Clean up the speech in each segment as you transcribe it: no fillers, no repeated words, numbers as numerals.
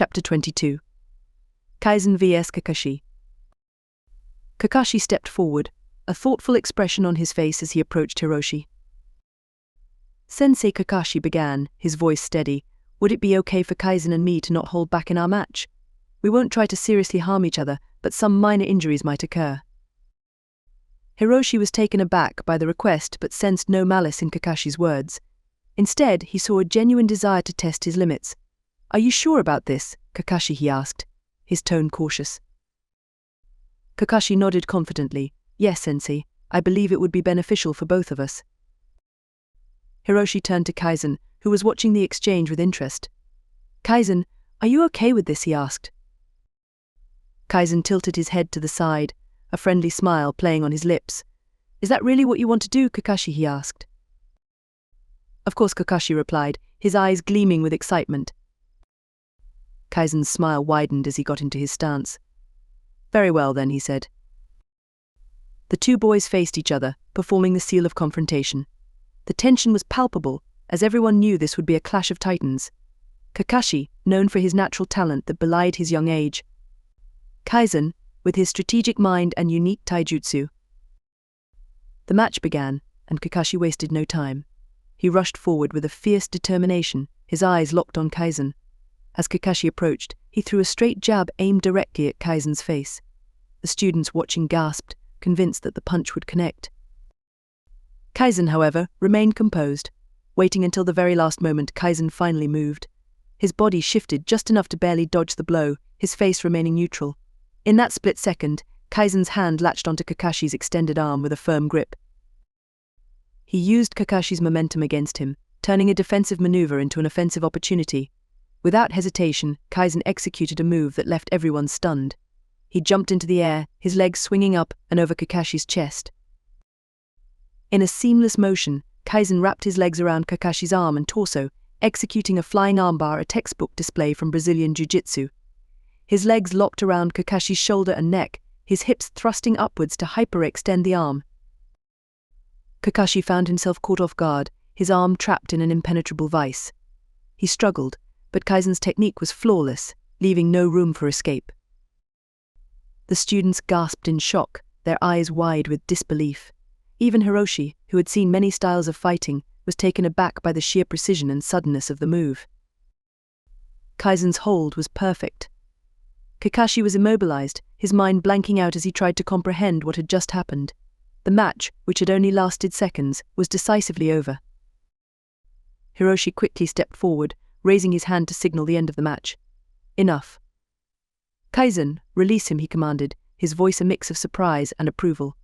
Chapter 22. Kaizen vs Kakashi. Kakashi stepped forward, a thoughtful expression on his face as he approached Hiroshi. Sensei Kakashi began, his voice steady. Would it be okay for Kaizen and me to not hold back in our match? We won't try to seriously harm each other, but some minor injuries might occur. Hiroshi was taken aback by the request but sensed no malice in Kakashi's words. Instead, he saw a genuine desire to test his limits. "Are you sure about this, Kakashi?" he asked, his tone cautious. Kakashi nodded confidently. "Yes, Sensei, I believe it would be beneficial for both of us." Hiroshi turned to Kaizen, who was watching the exchange with interest. "Kaizen, are you okay with this?" he asked. Kaizen tilted his head to the side, a friendly smile playing on his lips. "Is that really what you want to do, Kakashi?" he asked. "Of course," Kakashi replied, his eyes gleaming with excitement. Kaizen's smile widened as he got into his stance. "Very well then," he said. The two boys faced each other, performing the seal of confrontation. The tension was palpable, as everyone knew this would be a clash of titans. Kakashi, known for his natural talent that belied his young age. Kaizen, with his strategic mind and unique taijutsu. The match began, and Kakashi wasted no time. He rushed forward with a fierce determination, his eyes locked on Kaizen. As Kakashi approached, he threw a straight jab aimed directly at Kaizen's face. The students watching gasped, convinced that the punch would connect. Kaizen, however, remained composed. Waiting until the very last moment, Kaizen finally moved. His body shifted just enough to barely dodge the blow, his face remaining neutral. In that split second, Kaizen's hand latched onto Kakashi's extended arm with a firm grip. He used Kakashi's momentum against him, turning a defensive maneuver into an offensive opportunity. Without hesitation, Kaizen executed a move that left everyone stunned. He jumped into the air, his legs swinging up and over Kakashi's chest. In a seamless motion, Kaizen wrapped his legs around Kakashi's arm and torso, executing a flying armbar, a textbook display from Brazilian Jiu-Jitsu. His legs locked around Kakashi's shoulder and neck, his hips thrusting upwards to hyperextend the arm. Kakashi found himself caught off guard, his arm trapped in an impenetrable vice. He struggled, but Kaizen's technique was flawless, leaving no room for escape. The students gasped in shock, their eyes wide with disbelief. Even Hiroshi, who had seen many styles of fighting, was taken aback by the sheer precision and suddenness of the move. Kaizen's hold was perfect. Kakashi was immobilized, his mind blanking out as he tried to comprehend what had just happened. The match, which had only lasted seconds, was decisively over. Hiroshi quickly stepped forward, raising his hand to signal the end of the match. "Enough." "Kaizen, release him," he commanded, his voice a mix of surprise and approval.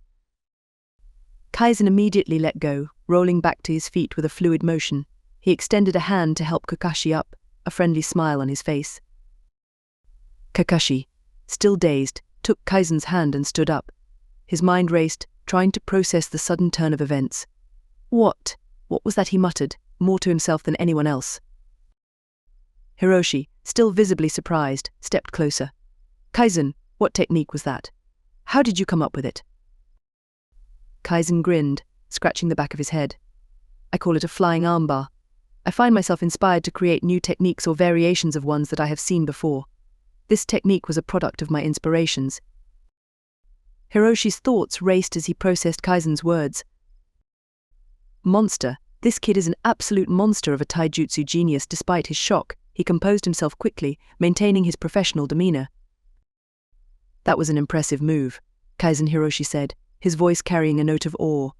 Kaizen immediately let go, rolling back to his feet with a fluid motion. He extended a hand to help Kakashi up, a friendly smile on his face. Kakashi, still dazed, took Kaizen's hand and stood up. His mind raced, trying to process the sudden turn of events. What was that, he muttered, more to himself than anyone else. Hiroshi, still visibly surprised, stepped closer. "Kaizen, what technique was that? How did you come up with it?" Kaizen grinned, scratching the back of his head. "I call it a flying armbar. I find myself inspired to create new techniques or variations of ones that I have seen before. This technique was a product of my inspirations." Hiroshi's thoughts raced as he processed Kaizen's words. "Monster, this kid is an absolute monster of a taijutsu genius." Despite his shock, he composed himself quickly, maintaining his professional demeanor. "That was an impressive move," Kaizen Hiroshi said, his voice carrying a note of awe.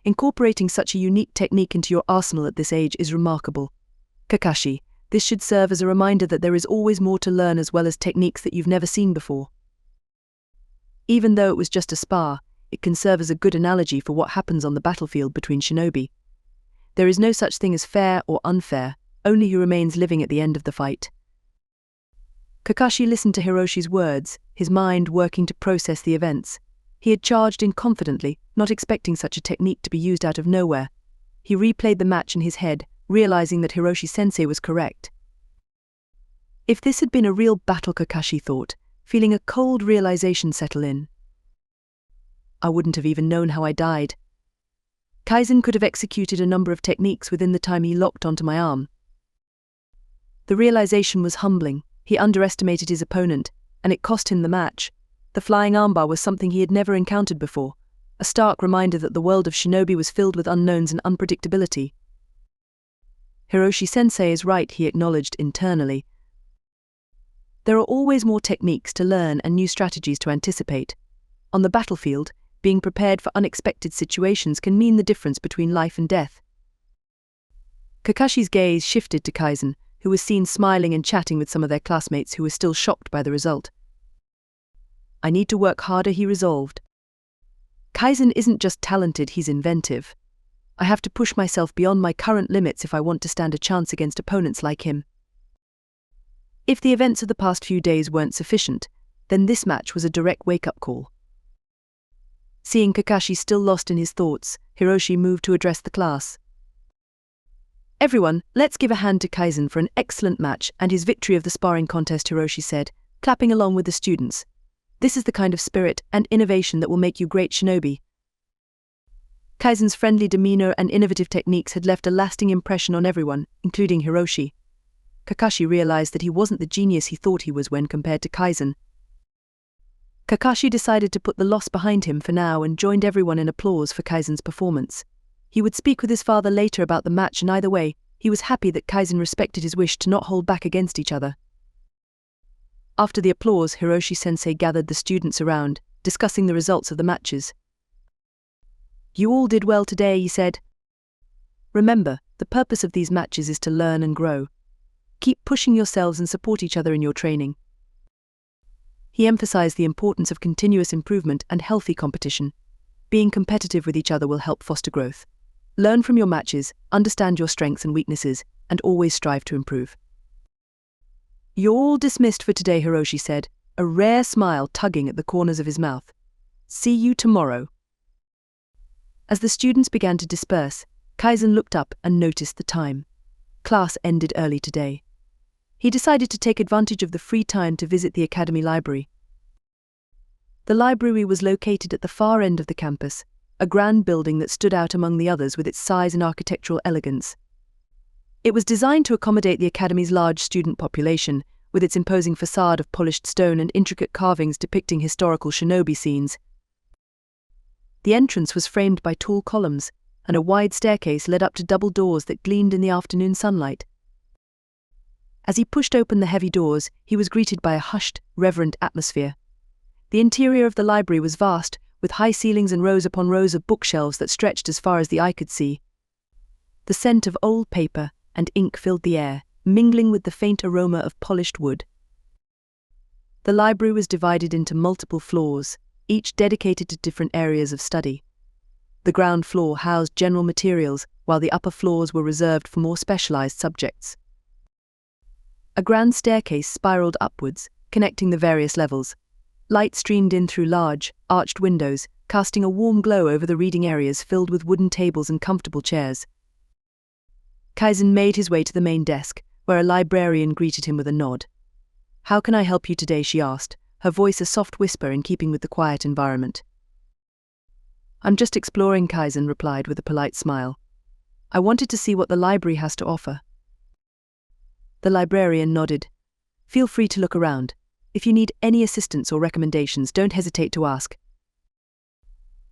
"Incorporating such a unique technique into your arsenal at this age is remarkable. Kakashi, this should serve as a reminder that there is always more to learn, as well as techniques that you've never seen before. Even though it was just a spar, it can serve as a good analogy for what happens on the battlefield between shinobi. There is no such thing as fair or unfair, only who remains living at the end of the fight." Kakashi listened to Hiroshi's words, his mind working to process the events. He had charged in confidently, not expecting such a technique to be used out of nowhere. He replayed the match in his head, realizing that Hiroshi-sensei was correct. If this had been a real battle, Kakashi thought, feeling a cold realization settle in. I wouldn't have even known how I died. Kaizen could have executed a number of techniques within the time he locked onto my arm. The realization was humbling, He underestimated his opponent, and it cost him the match. The flying armbar was something he had never encountered before, a stark reminder that the world of Shinobi was filled with unknowns and unpredictability. Hiroshi-sensei is right, he acknowledged internally. There are always more techniques to learn and new strategies to anticipate. On the battlefield, being prepared for unexpected situations can mean the difference between life and death. Kakashi's gaze shifted to Kaizen, who was seen smiling and chatting with some of their classmates who were still shocked by the result. I need to work harder, he resolved. Kaizen isn't just talented, he's inventive. I have to push myself beyond my current limits if I want to stand a chance against opponents like him. If the events of the past few days weren't sufficient, then this match was a direct wake-up call. Seeing Kakashi still lost in his thoughts, Hiroshi moved to address the class. Everyone, let's give a hand to Kaizen for an excellent match and his victory of the sparring contest, Hiroshi said, clapping along with the students. This is the kind of spirit and innovation that will make you great shinobi. Kaizen's friendly demeanor and innovative techniques had left a lasting impression on everyone, including Hiroshi. Kakashi realized that he wasn't the genius he thought he was when compared to Kaizen. Kakashi decided to put the loss behind him for now and joined everyone in applause for Kaizen's performance. He would speak with his father later about the match, and either way, he was happy that Kaizen respected his wish to not hold back against each other. After the applause, Hiroshi-sensei gathered the students around, discussing the results of the matches. You all did well today, he said. Remember, the purpose of these matches is to learn and grow. Keep pushing yourselves and support each other in your training. He emphasized the importance of continuous improvement and healthy competition. Being competitive with each other will help foster growth. Learn from your matches, understand your strengths and weaknesses, and always strive to improve. You're all dismissed for today, Hiroshi said, a rare smile tugging at the corners of his mouth. See you tomorrow. As the students began to disperse, Kaizen looked up and noticed the time. Class ended early today. He decided to take advantage of the free time to visit the academy library. The library was located at the far end of the campus, a grand building that stood out among the others with its size and architectural elegance. It was designed to accommodate the academy's large student population, with its imposing facade of polished stone and intricate carvings depicting historical shinobi scenes. The entrance was framed by tall columns, and a wide staircase led up to double doors that gleamed in the afternoon sunlight. As he pushed open the heavy doors, he was greeted by a hushed, reverent atmosphere. The interior of the library was vast, with high ceilings and rows upon rows of bookshelves that stretched as far as the eye could see. The scent of old paper and ink filled the air, mingling with the faint aroma of polished wood. The library was divided into multiple floors, each dedicated to different areas of study. The ground floor housed general materials, while the upper floors were reserved for more specialized subjects. A grand staircase spiraled upwards, connecting the various levels. Light streamed in through large, arched windows, casting a warm glow over the reading areas filled with wooden tables and comfortable chairs. Kaizen made his way to the main desk, where a librarian greeted him with a nod. "How can I help you today?" she asked, her voice a soft whisper in keeping with the quiet environment. "I'm just exploring," Kaizen replied with a polite smile. "I wanted to see what the library has to offer." The librarian nodded. "Feel free to look around. If you need any assistance or recommendations, don't hesitate to ask."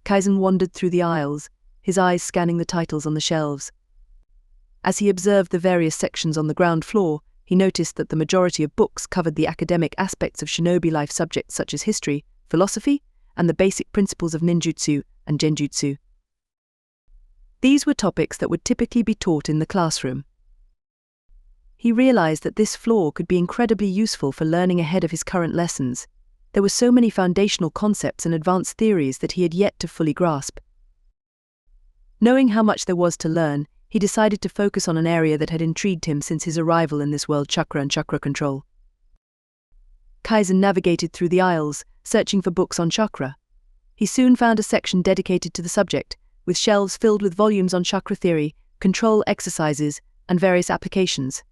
Kaizen wandered through the aisles, his eyes scanning the titles on the shelves. As he observed the various sections on the ground floor, he noticed that the majority of books covered the academic aspects of shinobi life, subjects such as history, philosophy, and the basic principles of ninjutsu and genjutsu. These were topics that would typically be taught in the classroom. He realized that this floor could be incredibly useful for learning ahead of his current lessons. There were so many foundational concepts and advanced theories that he had yet to fully grasp. Knowing how much there was to learn, he decided to focus on an area that had intrigued him since his arrival in this world: chakra and chakra control. Kaizen navigated through the aisles, searching for books on chakra. He soon found a section dedicated to the subject, with shelves filled with volumes on chakra theory, control exercises, and various applications.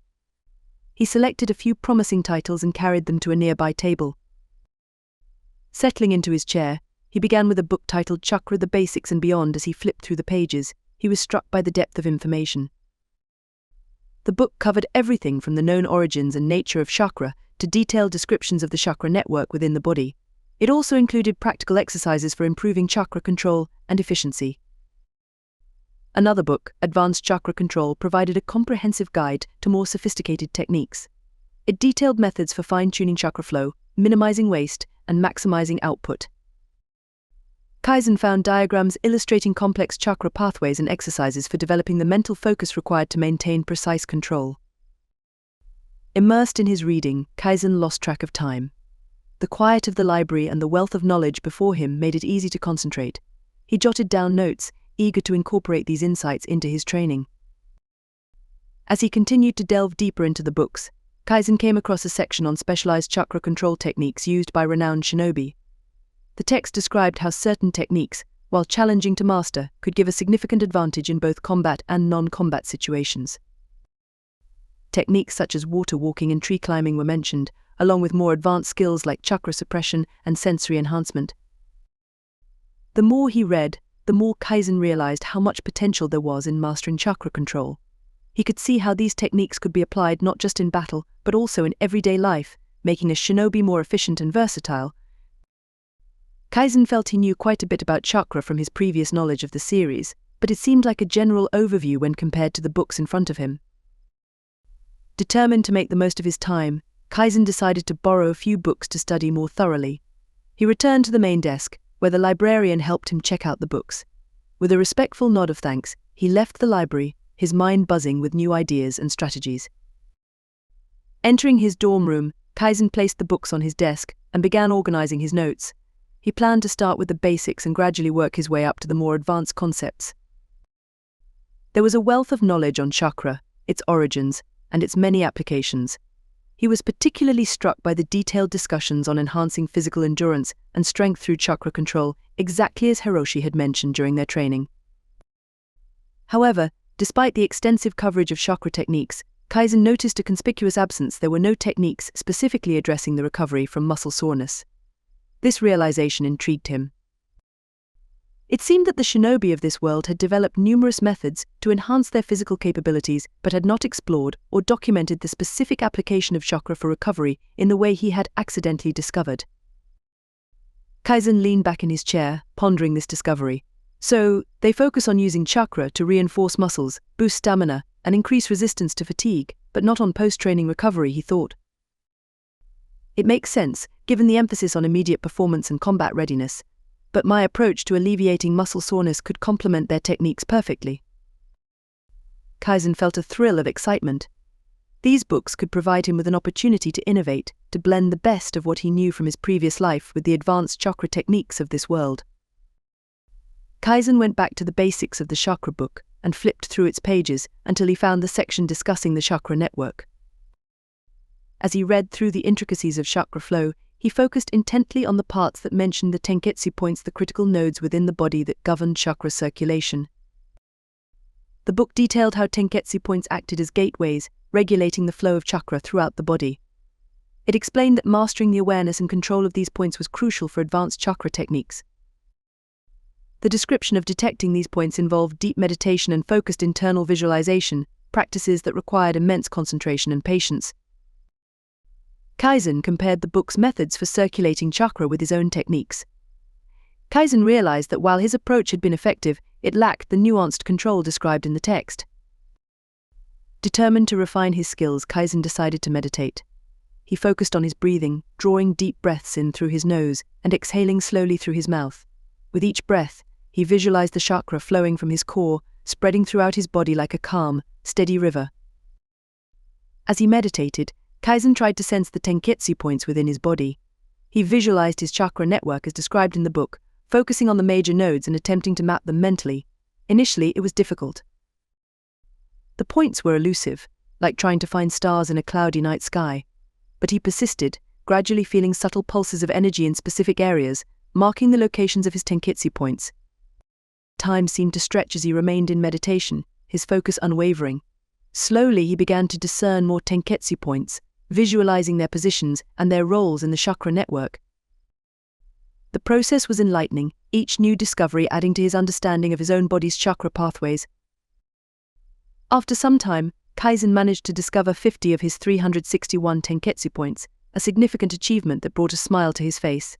He selected a few promising titles and carried them to a nearby table. Settling into his chair, he began with a book titled Chakra: The Basics and Beyond. As he flipped through the pages, he was struck by the depth of information. The book covered everything from the known origins and nature of chakra to detailed descriptions of the chakra network within the body. It also included practical exercises for improving chakra control and efficiency. Another book, Advanced Chakra Control, provided a comprehensive guide to more sophisticated techniques. It detailed methods for fine-tuning chakra flow, minimizing waste, and maximizing output. Kaizen found diagrams illustrating complex chakra pathways and exercises for developing the mental focus required to maintain precise control. Immersed in his reading, Kaizen lost track of time. The quiet of the library and the wealth of knowledge before him made it easy to concentrate. He jotted down notes, eager to incorporate these insights into his training. As he continued to delve deeper into the books, Kaizen came across a section on specialized chakra control techniques used by renowned shinobi. The text described how certain techniques, while challenging to master, could give a significant advantage in both combat and non-combat situations. Techniques such as water walking and tree climbing were mentioned, along with more advanced skills like chakra suppression and sensory enhancement. The more he read, the more Kaizen realized how much potential there was in mastering chakra control. He could see how these techniques could be applied not just in battle, but also in everyday life, making a shinobi more efficient and versatile. Kaizen felt he knew quite a bit about chakra from his previous knowledge of the series, but it seemed like a general overview when compared to the books in front of him. Determined to make the most of his time, Kaizen decided to borrow a few books to study more thoroughly. He returned to the main desk, where the librarian helped him check out the books. With a respectful nod of thanks, he left the library, his mind buzzing with new ideas and strategies. Entering his dorm room, Kaizen placed the books on his desk and began organizing his notes. He planned to start with the basics and gradually work his way up to the more advanced concepts. There was a wealth of knowledge on chakra, its origins, and its many applications. He was particularly struck by the detailed discussions on enhancing physical endurance and strength through chakra control, exactly as Hiroshi had mentioned during their training. However, despite the extensive coverage of chakra techniques, Kaizen noticed a conspicuous absence. There were no techniques specifically addressing the recovery from muscle soreness. This realization intrigued him. It seemed that the shinobi of this world had developed numerous methods to enhance their physical capabilities but had not explored or documented the specific application of chakra for recovery in the way he had accidentally discovered. Kaizen leaned back in his chair, pondering this discovery. So, they focus on using chakra to reinforce muscles, boost stamina, and increase resistance to fatigue, but not on post-training recovery, he thought. It makes sense, given the emphasis on immediate performance and combat readiness. But my approach to alleviating muscle soreness could complement their techniques perfectly. Kaizen felt a thrill of excitement. These books could provide him with an opportunity to innovate, to blend the best of what he knew from his previous life with the advanced chakra techniques of this world. Kaizen went back to the basics of the chakra book and flipped through its pages until he found the section discussing the chakra network. As he read through the intricacies of chakra flow, he focused intently on the parts that mentioned the tenketsu points, the critical nodes within the body that governed chakra circulation. The book detailed how tenketsu points acted as gateways, regulating the flow of chakra throughout the body. It explained that mastering the awareness and control of these points was crucial for advanced chakra techniques. The description of detecting these points involved deep meditation and focused internal visualization, practices that required immense concentration and patience. Kaizen compared the book's methods for circulating chakra with his own techniques. Kaizen realized that while his approach had been effective, it lacked the nuanced control described in the text. Determined to refine his skills, Kaizen decided to meditate. He focused on his breathing, drawing deep breaths in through his nose and exhaling slowly through his mouth. With each breath, he visualized the chakra flowing from his core, spreading throughout his body like a calm, steady river. As he meditated, Kaizen tried to sense the tenketsu points within his body. He visualized his chakra network as described in the book, focusing on the major nodes and attempting to map them mentally. Initially, it was difficult. The points were elusive, like trying to find stars in a cloudy night sky. But he persisted, gradually feeling subtle pulses of energy in specific areas, marking the locations of his tenketsu points. Time seemed to stretch as he remained in meditation, his focus unwavering. Slowly, he began to discern more tenketsu points, visualizing their positions and their roles in the chakra network. The process was enlightening, each new discovery adding to his understanding of his own body's chakra pathways. After some time, Kaizen managed to discover 50 of his 361 tenketsu points, a significant achievement that brought a smile to his face.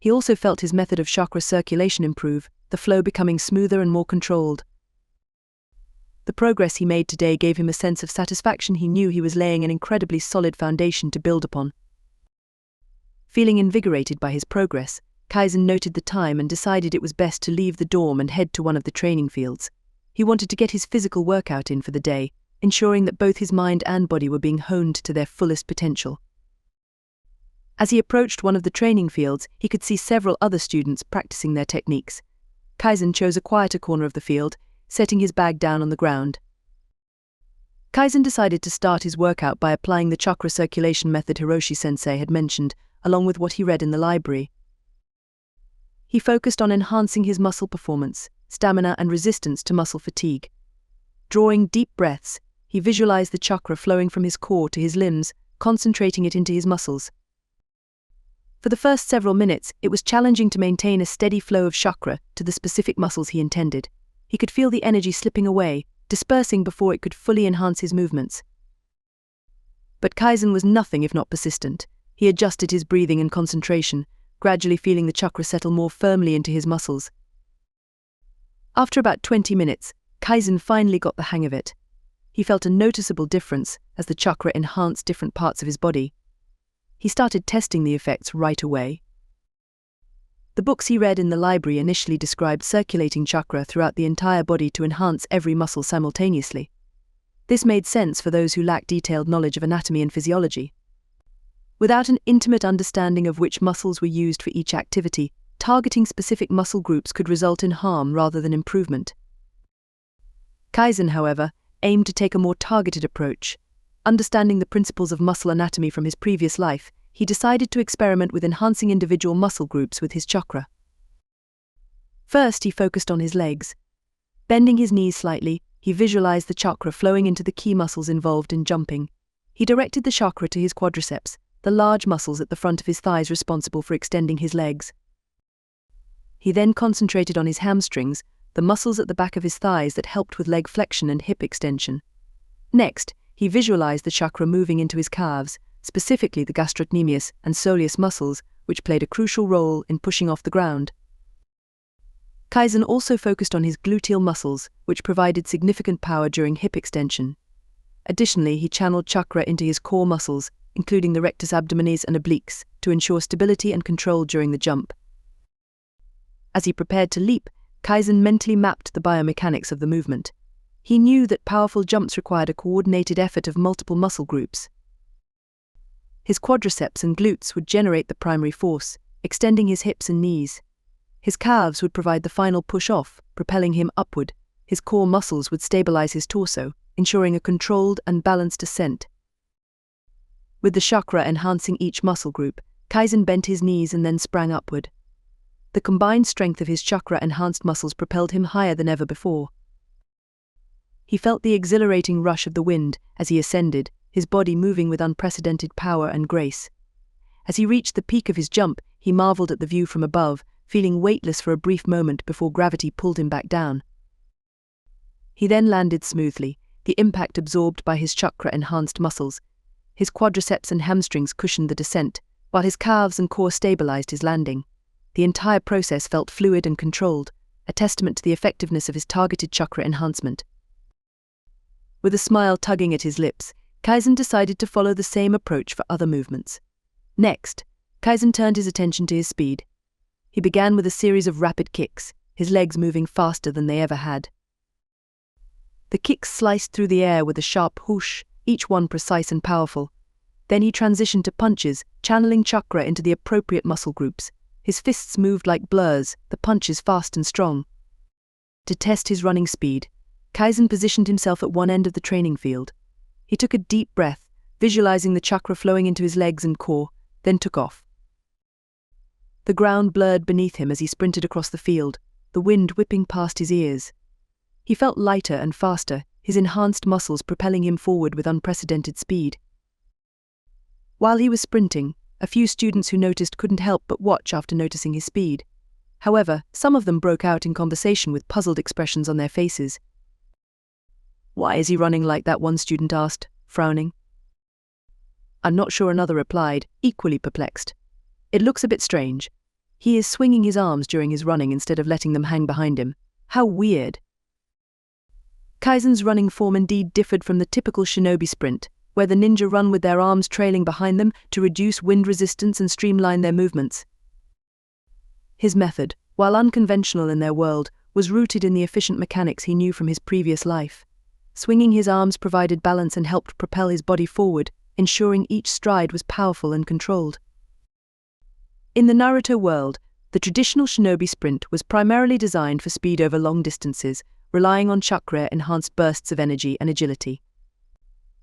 He also felt his method of chakra circulation improve, the flow becoming smoother and more controlled. The progress he made today gave him a sense of satisfaction. He knew he was laying an incredibly solid foundation to build upon. Feeling invigorated by his progress, Kaizen noted the time and decided it was best to leave the dorm and head to one of the training fields. He wanted to get his physical workout in for the day, ensuring that both his mind and body were being honed to their fullest potential. As he approached one of the training fields, he could see several other students practicing their techniques. Kaizen chose a quieter corner of the field, setting his bag down on the ground. Kaizen decided to start his workout by applying the chakra circulation method Hiroshi-sensei had mentioned, along with what he read in the library. He focused on enhancing his muscle performance, stamina and resistance to muscle fatigue. Drawing deep breaths, he visualized the chakra flowing from his core to his limbs, concentrating it into his muscles. For the first several minutes, it was challenging to maintain a steady flow of chakra to the specific muscles he intended. He could feel the energy slipping away, dispersing before it could fully enhance his movements. But Kaizen was nothing if not persistent. He adjusted his breathing and concentration, gradually feeling the chakra settle more firmly into his muscles. After about 20 minutes, Kaizen finally got the hang of it. He felt a noticeable difference as the chakra enhanced different parts of his body. He started testing the effects right away. The books he read in the library initially described circulating chakra throughout the entire body to enhance every muscle simultaneously. This made sense for those who lacked detailed knowledge of anatomy and physiology. Without an intimate understanding of which muscles were used for each activity, targeting specific muscle groups could result in harm rather than improvement. Kaizen, however, aimed to take a more targeted approach. Understanding the principles of muscle anatomy from his previous life, he decided to experiment with enhancing individual muscle groups with his chakra. First, he focused on his legs. Bending his knees slightly, he visualized the chakra flowing into the key muscles involved in jumping. He directed the chakra to his quadriceps, the large muscles at the front of his thighs responsible for extending his legs. He then concentrated on his hamstrings, the muscles at the back of his thighs that helped with leg flexion and hip extension. Next, he visualized the chakra moving into his calves, specifically the gastrocnemius and soleus muscles, which played a crucial role in pushing off the ground. Kaizen also focused on his gluteal muscles, which provided significant power during hip extension. Additionally, he channeled chakra into his core muscles, including the rectus abdominis and obliques, to ensure stability and control during the jump. As he prepared to leap, Kaizen mentally mapped the biomechanics of the movement. He knew that powerful jumps required a coordinated effort of multiple muscle groups. His quadriceps and glutes would generate the primary force, extending his hips and knees. His calves would provide the final push-off, propelling him upward. His core muscles would stabilize his torso, ensuring a controlled and balanced ascent. With the chakra enhancing each muscle group, Kaizen bent his knees and then sprang upward. The combined strength of his chakra-enhanced muscles propelled him higher than ever before. He felt the exhilarating rush of the wind as he ascended, his body moving with unprecedented power and grace. As he reached the peak of his jump, he marveled at the view from above, feeling weightless for a brief moment before gravity pulled him back down. He then landed smoothly, the impact absorbed by his chakra-enhanced muscles. His quadriceps and hamstrings cushioned the descent, while his calves and core stabilized his landing. The entire process felt fluid and controlled, a testament to the effectiveness of his targeted chakra enhancement. With a smile tugging at his lips, Kaizen decided to follow the same approach for other movements. Next, Kaizen turned his attention to his speed. He began with a series of rapid kicks, his legs moving faster than they ever had. The kicks sliced through the air with a sharp whoosh, each one precise and powerful. Then he transitioned to punches, channeling chakra into the appropriate muscle groups. His fists moved like blurs, the punches fast and strong. To test his running speed, Kaizen positioned himself at one end of the training field. He took a deep breath, visualizing the chakra flowing into his legs and core, then took off. The ground blurred beneath him as he sprinted across the field, the wind whipping past his ears. He felt lighter and faster, his enhanced muscles propelling him forward with unprecedented speed. While he was sprinting, a few students who noticed couldn't help but watch after noticing his speed. However, some of them broke out in conversation with puzzled expressions on their faces. "Why is he running like that?" one student asked, frowning. I'm not sure, another replied, equally perplexed. It looks a bit strange. He is swinging his arms during his running instead of letting them hang behind him. How weird. Kaizen's running form indeed differed from the typical shinobi sprint, where the ninja run with their arms trailing behind them to reduce wind resistance and streamline their movements. His method, while unconventional in their world, was rooted in the efficient mechanics he knew from his previous life. Swinging his arms provided balance and helped propel his body forward, ensuring each stride was powerful and controlled. In the Naruto world, the traditional shinobi sprint was primarily designed for speed over long distances, relying on chakra-enhanced bursts of energy and agility.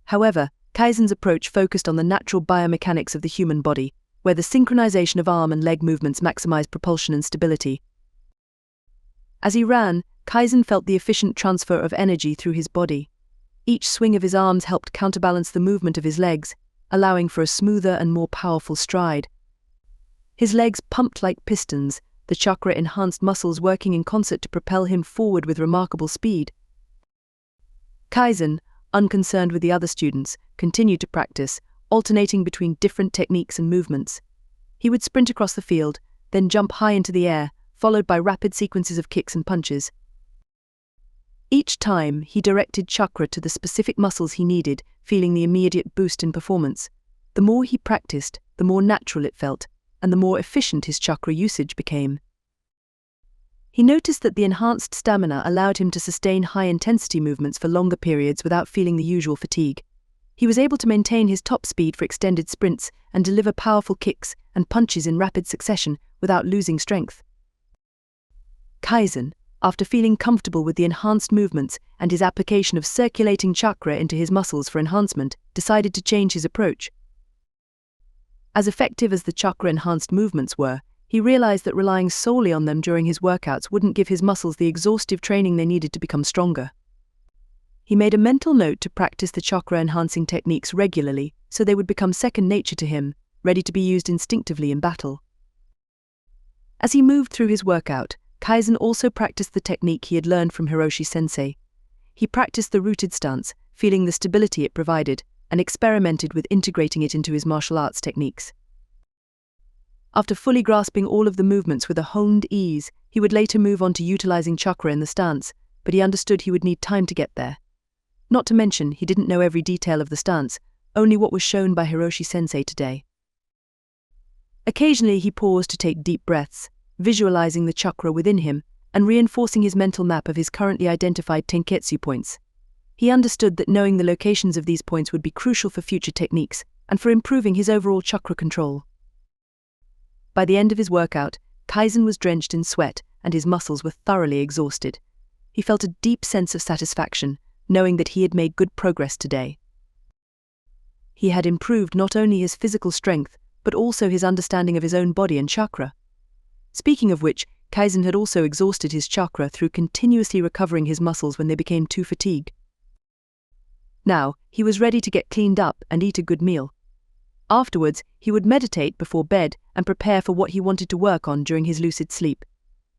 However, Kaizen's approach focused on the natural biomechanics of the human body, where the synchronization of arm and leg movements maximized propulsion and stability. As he ran, Kaizen felt the efficient transfer of energy through his body. Each swing of his arms helped counterbalance the movement of his legs, allowing for a smoother and more powerful stride. His legs pumped like pistons, the chakra-enhanced muscles working in concert to propel him forward with remarkable speed. Kaizen, unconcerned with the other students, continued to practice, alternating between different techniques and movements. He would sprint across the field, then jump high into the air, followed by rapid sequences of kicks and punches. Each time, he directed chakra to the specific muscles he needed, feeling the immediate boost in performance. The more he practiced, the more natural it felt, and the more efficient his chakra usage became. He noticed that the enhanced stamina allowed him to sustain high-intensity movements for longer periods without feeling the usual fatigue. He was able to maintain his top speed for extended sprints and deliver powerful kicks and punches in rapid succession without losing strength. Kaizen, after feeling comfortable with the enhanced movements and his application of circulating chakra into his muscles for enhancement, decided to change his approach. As effective as the chakra-enhanced movements were, he realized that relying solely on them during his workouts wouldn't give his muscles the exhaustive training they needed to become stronger. He made a mental note to practice the chakra-enhancing techniques regularly so they would become second nature to him, ready to be used instinctively in battle. As he moved through his workout, Kaizen also practiced the technique he had learned from Hiroshi-sensei. He practiced the rooted stance, feeling the stability it provided, and experimented with integrating it into his martial arts techniques. After fully grasping all of the movements with a honed ease, he would later move on to utilizing chakra in the stance, but he understood he would need time to get there. Not to mention, he didn't know every detail of the stance, only what was shown by Hiroshi-sensei today. Occasionally he paused to take deep breaths, visualizing the chakra within him, and reinforcing his mental map of his currently identified tenketsu points. He understood that knowing the locations of these points would be crucial for future techniques, and for improving his overall chakra control. By the end of his workout, Kaizen was drenched in sweat, and his muscles were thoroughly exhausted. He felt a deep sense of satisfaction, knowing that he had made good progress today. He had improved not only his physical strength, but also his understanding of his own body and chakra. Speaking of which, Kaizen had also exhausted his chakra through continuously recovering his muscles when they became too fatigued. Now, he was ready to get cleaned up and eat a good meal. Afterwards, he would meditate before bed and prepare for what he wanted to work on during his lucid sleep.